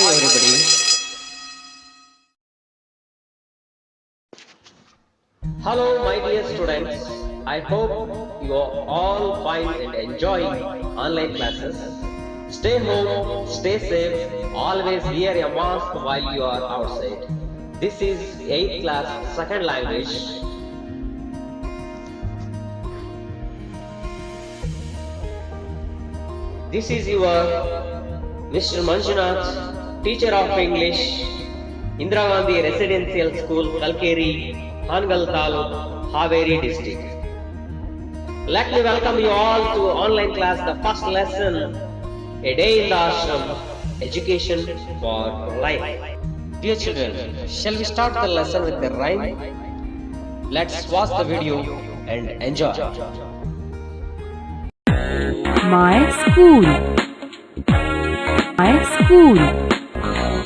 everybody. Hello my dear students. I hope you are all fine and enjoying online classes. Stay home, stay safe, always wear a mask while you are outside. This is 8th class second language. This is your Mr. Manjunatha, teacher of English, Indira Gandhi Residential School, Kalkeri, Hangal Taluk, Haveri district. Let me welcome you all to online class, the first lesson, A Day in the Ashram, Education for Life. Dear children, shall we start the lesson with a rhyme? Let's watch the video and enjoy. My school. My school.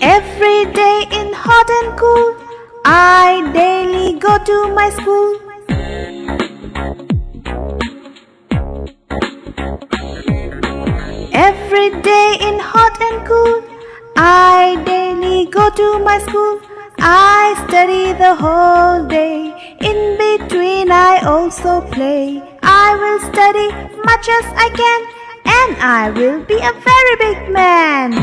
Every day in hot and cool, I daily go to my school. Every day in hot and cool, I daily go to my school. I study the whole day, in between I also play. I will study much as I can, and I will be a very big man.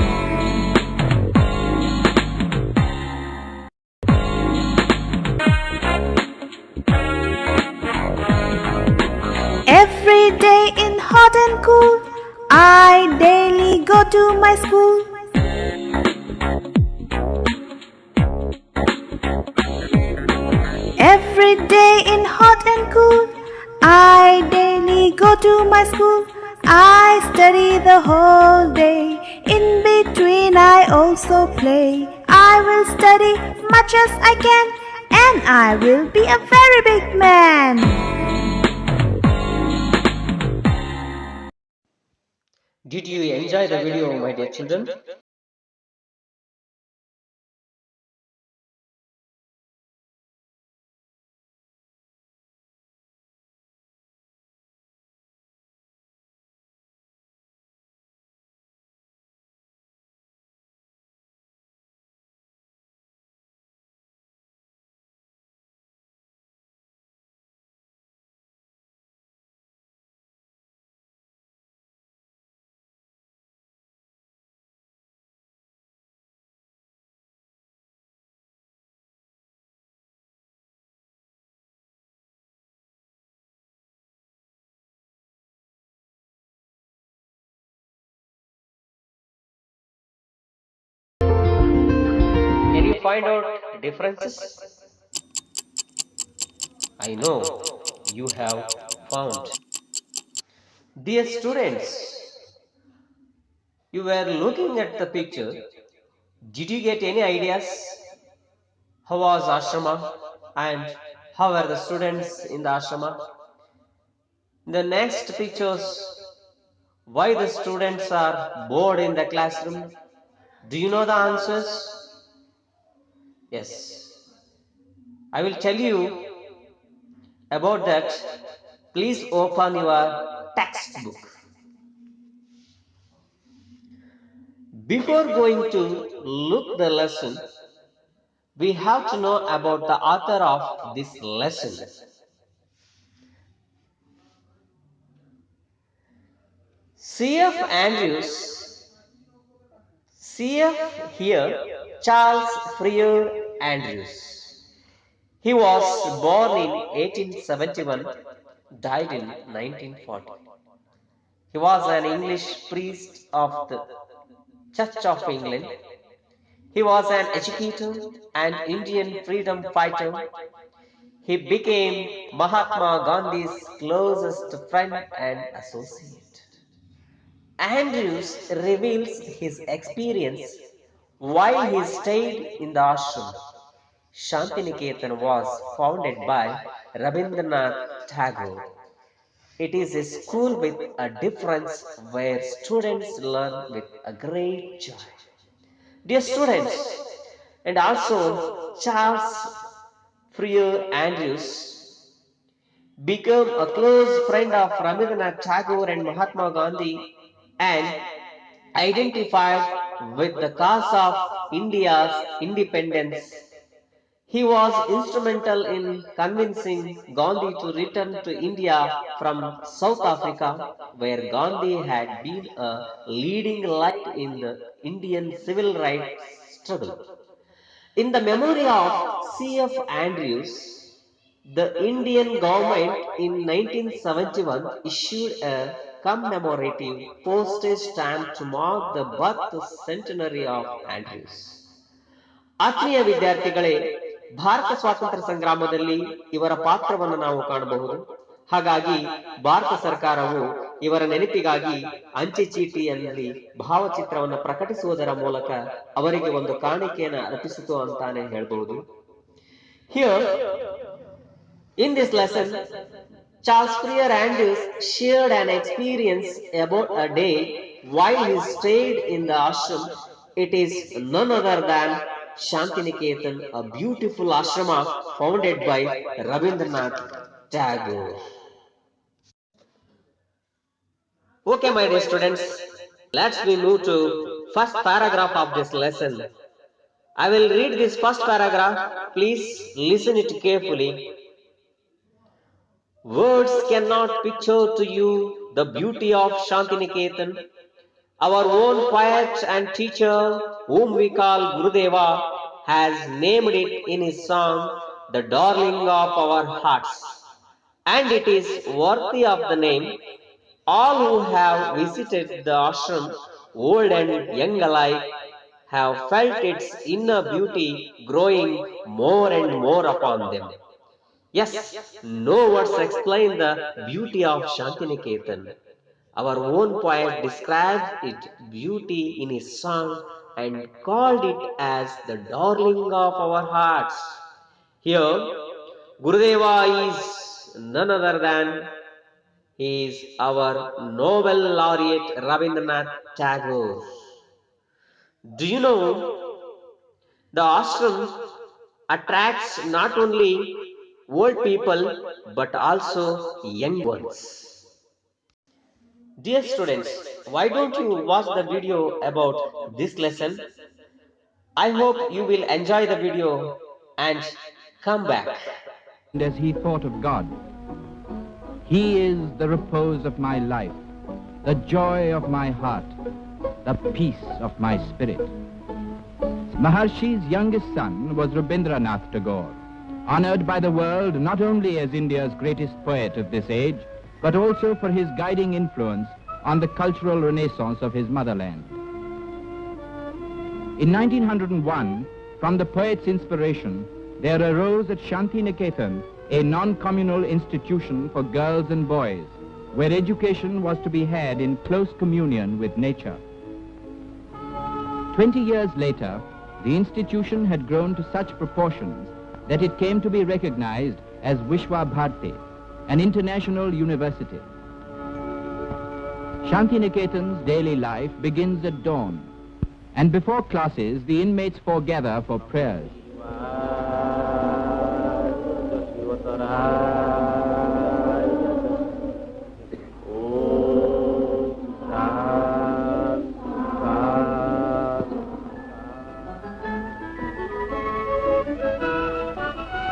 Every day in hot and cool, I daily go to my school. Every day in hot and cool, I daily go to my school. I study the whole day, in between I also play. I will study much as I can, and I will be a very big man. Did you enjoy the video, my dear children? Can you find out differences? I know you have found. Dear students, you were looking at the picture. Did you get any ideas? How was Ashrama and how were the students in the Ashrama? The next pictures, why the students are bored in the classroom? Do you know the answers? Yes. I will tell you about that. Please open your textbook. Before going to look the lesson, we have to know about the author of this lesson. C.F. Andrews, C.F. here, Charles Freer Andrews. He was born in 1871, died in 1940. He was an English priest of the Church of England. He was an educator and Indian freedom fighter. He became Mahatma Gandhi's closest friend and associate. Andrews reveals his experience while he stayed in the ashram. Shantiniketan was founded by Rabindranath Tagore. It is a school with a difference where students learn with a great joy. Dear students, and also Charles Freer Andrews became a close friend of Rabindranath Tagore and Mahatma Gandhi and identified with the cause of India's independence. He was instrumental in convincing Gandhi to return to India from South Africa, where Gandhi had been a leading light in the Indian civil rights struggle. In the memory of C.F. Andrews, the Indian government in 1971 issued a commemorative postage stamp to mark the birth centenary of Andrews. ಆತ್ಮೀಯ ವಿದ್ಯಾರ್ಥಿಗಳೇ, ಭಾರತ ಸ್ವಾತಂತ್ರ್ಯ ಸಂಗ್ರಾಮದಲ್ಲಿ ಇವರ ಪಾತ್ರವನ್ನು ನಾವು ಕಾಣಬಹುದು. ಹಾಗಾಗಿ ಭಾರತ ಸರ್ಕಾರವು ಇವರ ನೆನಪಿಗಾಗಿ ಅಂಚೆ ಚೀಟಿಯಲ್ಲಿ ಭಾವಚಿತ್ರವನ್ನು ಪ್ರಕಟಿಸುವುದರ ಮೂಲಕ ಅವರಿಗೆ ಒಂದು ಕಾಣಿಕೆಯನ್ನು ಅರ್ಪಿಸಿತು ಅಂತಾನೆ ಹೇಳಬಹುದು. Here, in this lesson, Charles Freer Andrews shared an experience about a day while he stayed in the ashram. It is none other than Shantiniketan, a beautiful ashrama founded by Rabindranath Tagore. Okay, my dear students, let's we move to first paragraph of this lesson. I will read this first paragraph. Please listen it carefully. Words cannot picture to you the beauty of Shantiniketan. Our own poet and teacher, whom we call Gurudeva, has named it in his song, the darling of our hearts. And it is worthy of the name. All who have visited the ashram, old and young alike, have felt its inner beauty growing more and more upon them. Yes, no words explain the beauty of Shantiniketan. Our own poet described its beauty in his song and called it as the darling of our hearts. Here, Gurudeva is none other than he is our Nobel laureate Rabindranath Tagore. Do you know the ashram attracts not only old people but also young ones? Dear students, why don't you watch the video about this lesson? I hope you will enjoy the video and come back. As he thought of God, He is the repose of my life, the joy of my heart, the peace of my spirit. Maharshi's youngest son was Rabindranath Tagore, honored by the world not only as India's greatest poet of this age, but also for his guiding influence on the cultural renaissance of his motherland. In 1901, from the poet's inspiration, there arose at Shantiniketan a non-communal institution for girls and boys, where education was to be had in close communion with nature. 20 years later, the institution had grown to such proportions that it came to be recognized as Vishwa Bharati, an international university. Shantiniketan's daily life begins at dawn, and before classes, the inmates foregather for prayers.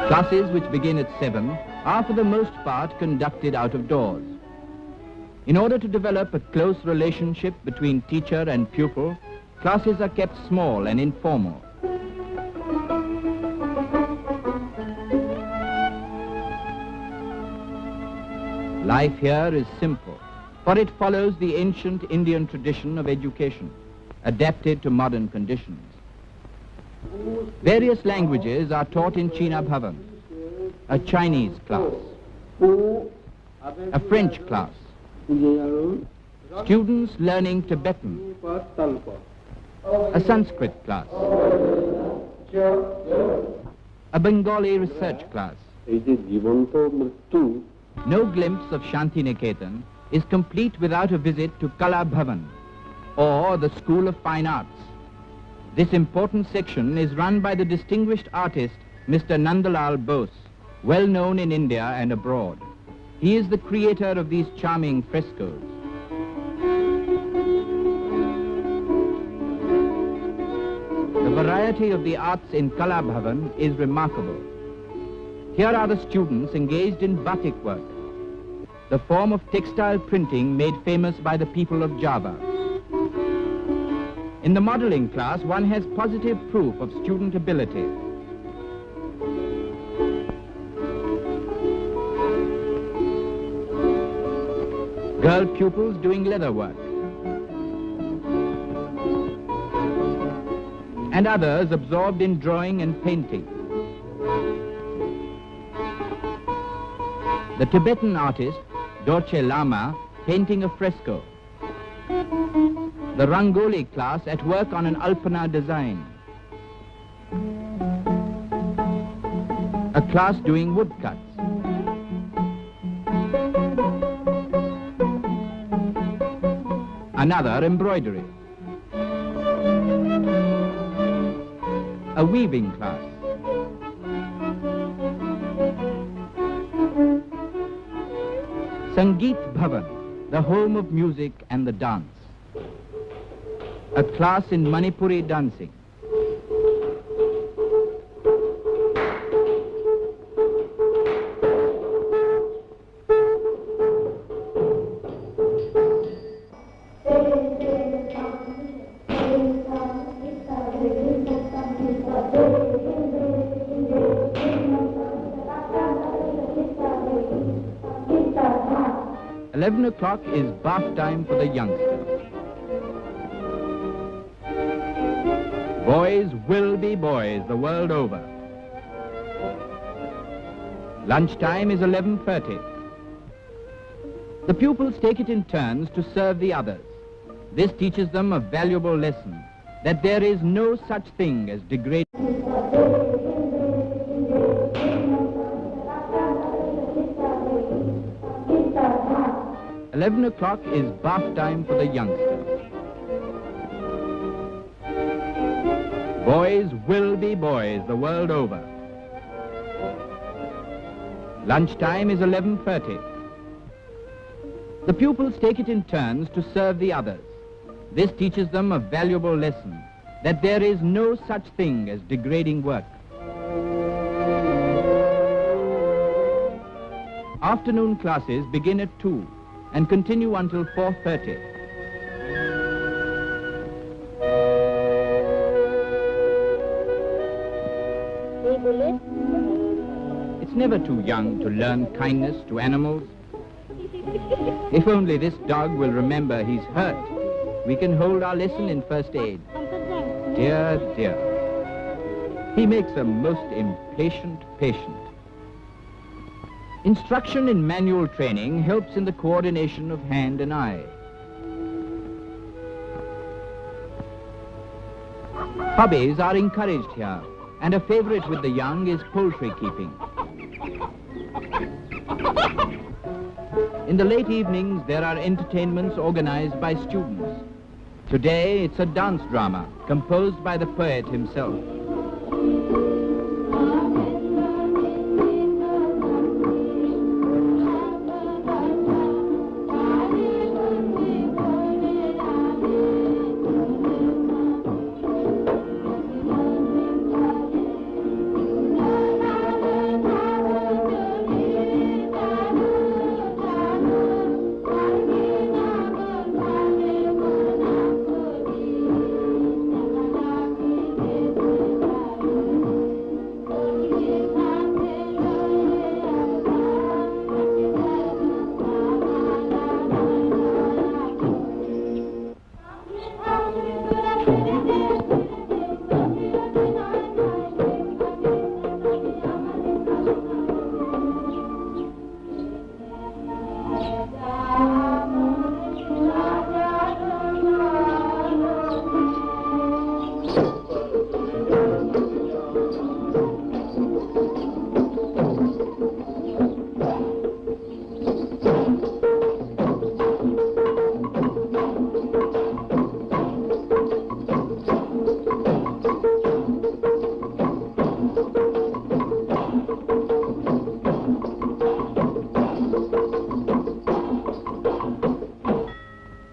Classes, which begin at 7, are for the most part conducted out of doors. In order to develop a close relationship between teacher and pupil, classes are kept small and informal. Life here is simple, for it follows the ancient Indian tradition of education, adapted to modern conditions. Various languages are taught in China Bhavan, a Chinese class, a French class, students learning Tibetan, a Sanskrit class, a Bengali research class. No glimpse of Shantiniketan is complete without a visit to Kala Bhavan, or the School of Fine Arts. This important section is run by the distinguished artist Mr. Nandalal Bose, well known in India and abroad. He is the creator of these charming frescoes. variety of the arts in Kala Bhavan is remarkable. Here are the students engaged in batik work, the form of textile printing made famous by the people of Java. In the modeling class, one has positive proof of student ability. Girl pupils doing leather work, and others absorbed in drawing and painting. The Tibetan artist, Dorje Lama, painting a fresco. The Rangoli class at work on an Alpana design. A class doing woodcuts. Another embroidery. A weaving class. Sangeet Bhavan, the home of music and the dance. A class in Manipuri dancing. "11 o'clock is bath time for the youngsters. Boys will be boys the world over. Lunchtime is 11:30. The pupils take it in turns to serve the others. This teaches them a valuable lesson, that there is no such thing as degrading. 11 o'clock is bath time for the youngsters. Boys will be boys the world over. Lunchtime is 11:30. The pupils take it in turns to serve the others. This teaches them a valuable lesson, that there is no such thing as degrading work. Afternoon classes begin at 2 and continue until 4:30. It's never too young to learn kindness to animals. If only this dog will remember he's hurt, we can hold our lesson in first aid. Dear, dear. He makes a most impatient patient. Instruction in manual training helps in the coordination of hand and eye. Hobbies are encouraged here, and a favorite with the young is poultry keeping. In the late evenings, there are entertainments organized by students. Today, it's a dance drama composed by the poet himself.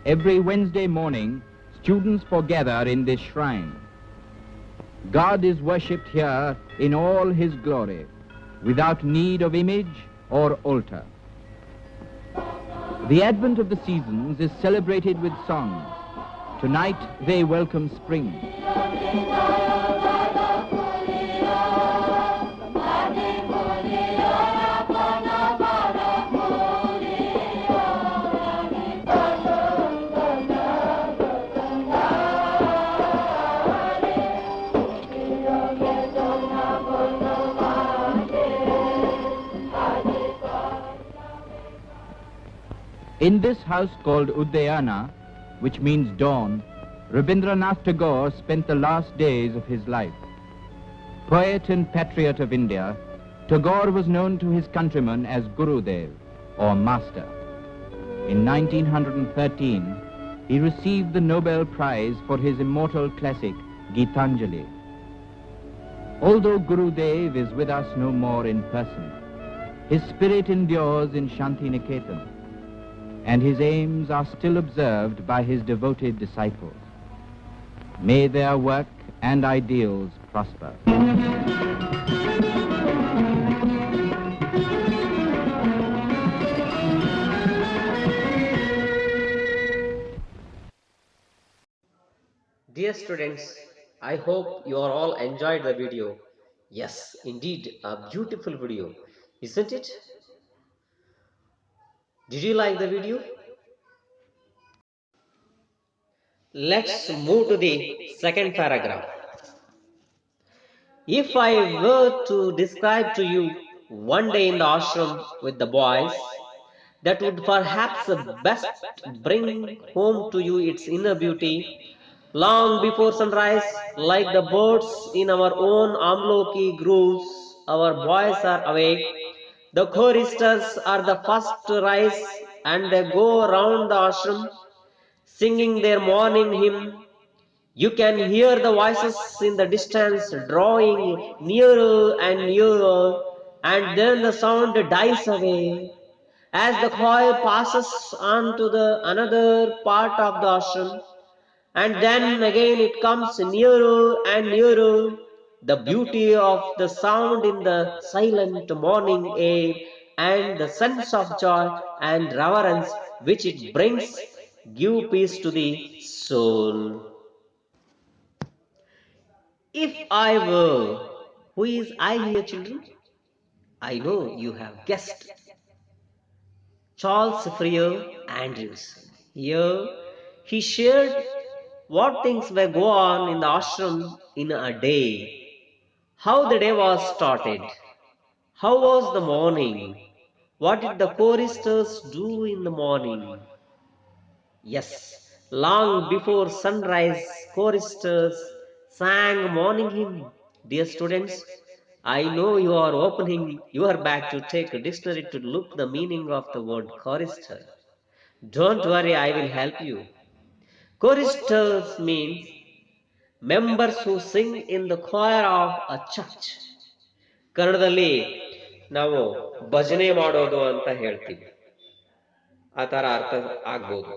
Every Wednesday morning, students foregather in this shrine. God is worshipped here in all his glory, without need of image or altar. The advent of the seasons is celebrated with songs. Tonight they welcome spring. In this house called Udayana, which means dawn, Rabindranath Tagore spent the last days of his life. Poet and patriot of India, Tagore was known to his countrymen as Gurudev, or Master. In 1913, he received the Nobel Prize for his immortal classic, Gitanjali. Although Gurudev is with us no more in person, his spirit endures in Shantiniketan, and his aims are still observed by his devoted disciples. May their work and ideals prosper. Dear students, I hope you are all enjoyed the video. Yes, indeed, a beautiful video, isn't it? Did you like the video? Let's move to the second paragraph. If I were to describe to you one day in the ashram with the boys, that would perhaps best bring home to you its inner beauty. Long before sunrise, like the birds in our own Amloki groves, our boys are awake. The choristers are the first to rise, and they go round the ashram, singing their morning hymn. You can hear the voices in the distance drawing nearer and nearer, and then the sound dies away. As the choir passes on to the another part of the ashram, and then again it comes nearer and nearer. The beauty of the sound in the silent morning air and the sense of joy and reverence which it brings give peace to the soul. If I were, who is I here, children? I know you have guessed. Charles Freer Andrews. Here, he shared what things were go on in the ashram in a day, how the day was started, how was the morning, what did the choristers do in the morning. Yes, long before sunrise, choristers sang morning hymn. Dear students, I know you are opening your bag to take a dictionary to look the meaning of the word chorister. Don't worry, I will help you. Choristers means members who sing in the choir of a church. ಕನ್ನಡದಲ್ಲಿ ನಾವು ಭಜನೆ ಮಾಡೋದು ಅಂತ ಹೇಳ್ತೀವಿ. ಆ ತರ ಅರ್ಥ ಆಗ್ಬೋದು.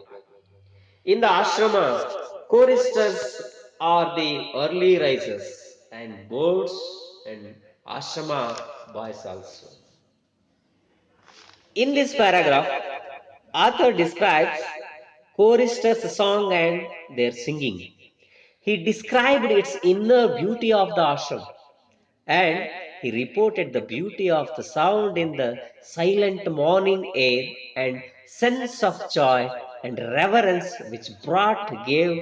In the ashrama, choristers are the early risers and birds and ashrama boys also. In this paragraph, author describes choristers' song and their singing. He described its inner beauty of the ashram, and he reported the beauty of the sound in the silent morning air and sense of joy and reverence which gave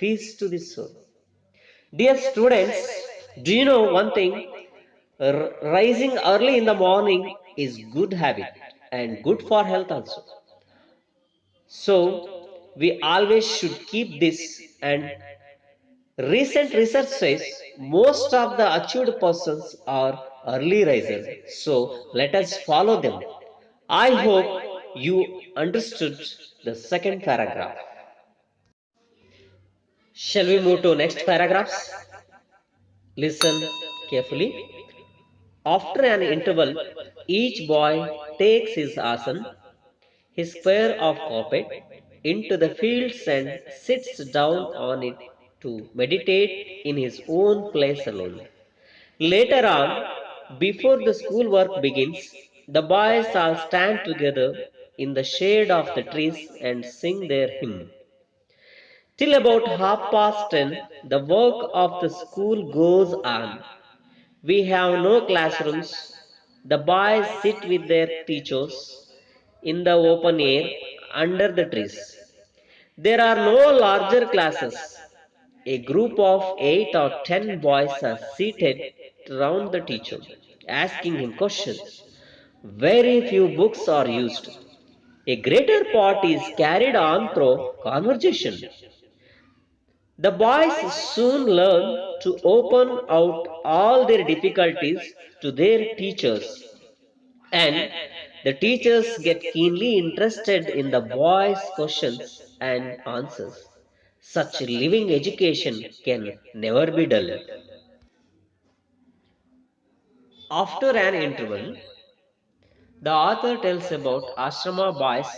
peace to the soul. Dear students, do you know one thing? Rising early in the morning is good habit and good for health also. So we always should keep this, and recent research says most of the achieved persons are early risers. So let us follow them. I hope you understood the second paragraph. Shall we move to next paragraphs? Listen carefully. After an interval, each boy takes his asan, his square of carpet, into the fields and sits down on it. to meditate in his own place alone. Later on, before the schoolwork begins, the boys all stand together in the shade of the trees and sing their hymn. Till about 10:30, the work of the school goes on. We have no classrooms. The boys sit with their teachers in the open air under the trees. There are no larger classes. A group of 8 or 10 boys are seated round the teacher, asking him questions. Very few books are used. A greater part is carried on through conversation. The boys soon learn to open out all their difficulties to their teachers, and the teachers get keenly interested in the boys' questions and answers. Such living education can never be dull. After an interval, the author tells about ashrama boys,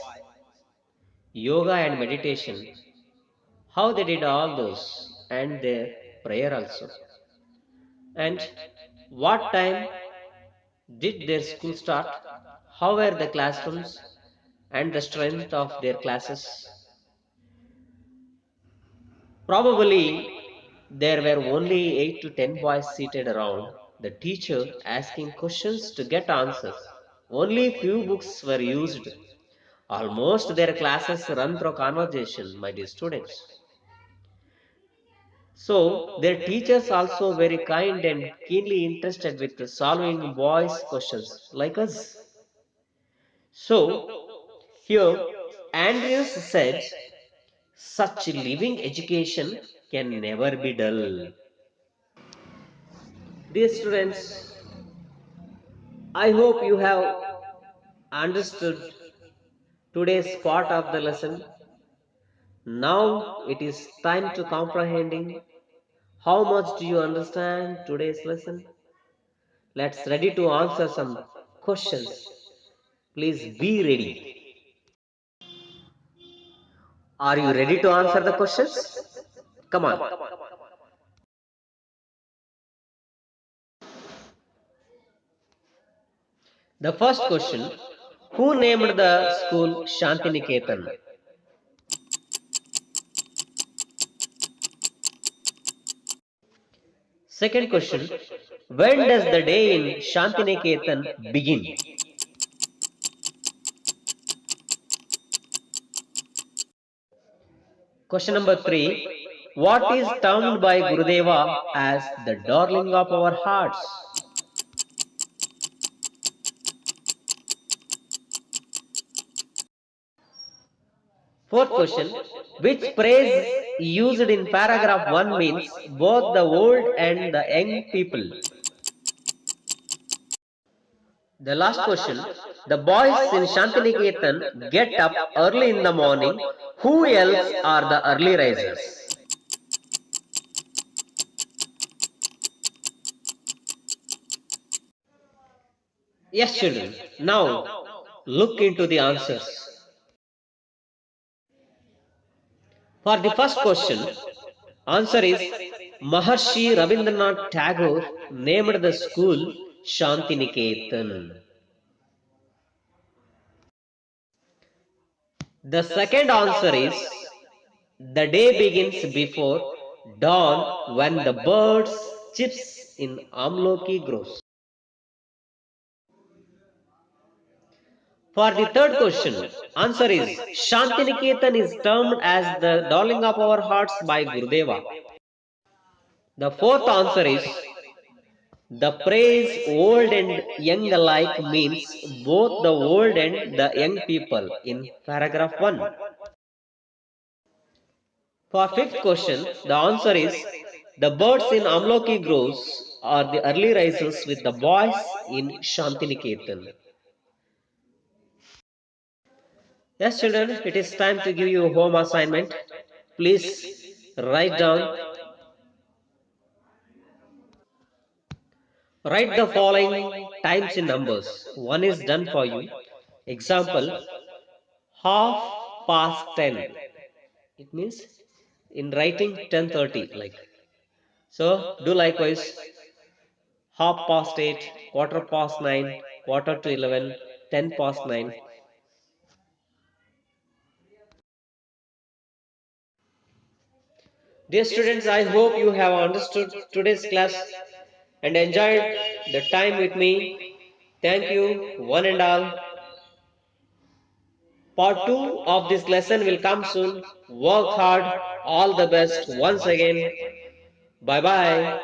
yoga and meditation, how they did all those, and their prayer also. And what time did their school start? How were the classrooms and the strength of their classes? Probably there were only 8 to 10 boys seated around the teacher asking questions to get answers. Only few books were used. Almost their classes run through conversation, my dear students. So, their teachers also very kind and keenly interested with solving boys' questions like us. So, here Andrews said, such living education can never be dull. Dear students, I hope you have understood today's part of the lesson. Now it is time to comprehending. How much do you understand today's lesson? Let's ready to answer some questions. Please be ready. Are you ready to answer the questions? Come on. The first question, who named the school Shantiniketan? Second question, when does the day in Shantiniketan begin? Question number 3, what is termed by Gurudeva as the darling of our hearts? Fourth question, which phrase used in paragraph 1 means both the old and the young people? The last question, the boys in Shantiniketan get up early in the morning. Who else are the early risers? Yes, children. Now, look into the answers. For the first question, answer is Maharshi Rabindranath Tagore named the school Shantiniketan. The second answer is the day begins before dawn when the birds chips in Amloki grows. For the third question, answer is Shantiniketan is termed as the darling of our hearts by Gurudeva. The fourth answer is the phrase old and young alike means both the old and the young people in paragraph 1. For fifth question, the answer is the birds in Amloki groves are the early risers with the boys in Shantiniketan. Yes, children, it is time to give you a home assignment. Please write the following times in numbers. One is done for you. Example, half past 10. It means in writing 10:30 like. So do likewise, half past 8, quarter past 9, quarter to 11, 10 past 9. Dear students, I hope you have understood today's class and enjoyed the time with me. Thank you, one and all. Part 2 of this lesson will come soon. Work hard. All the best once again. Bye bye.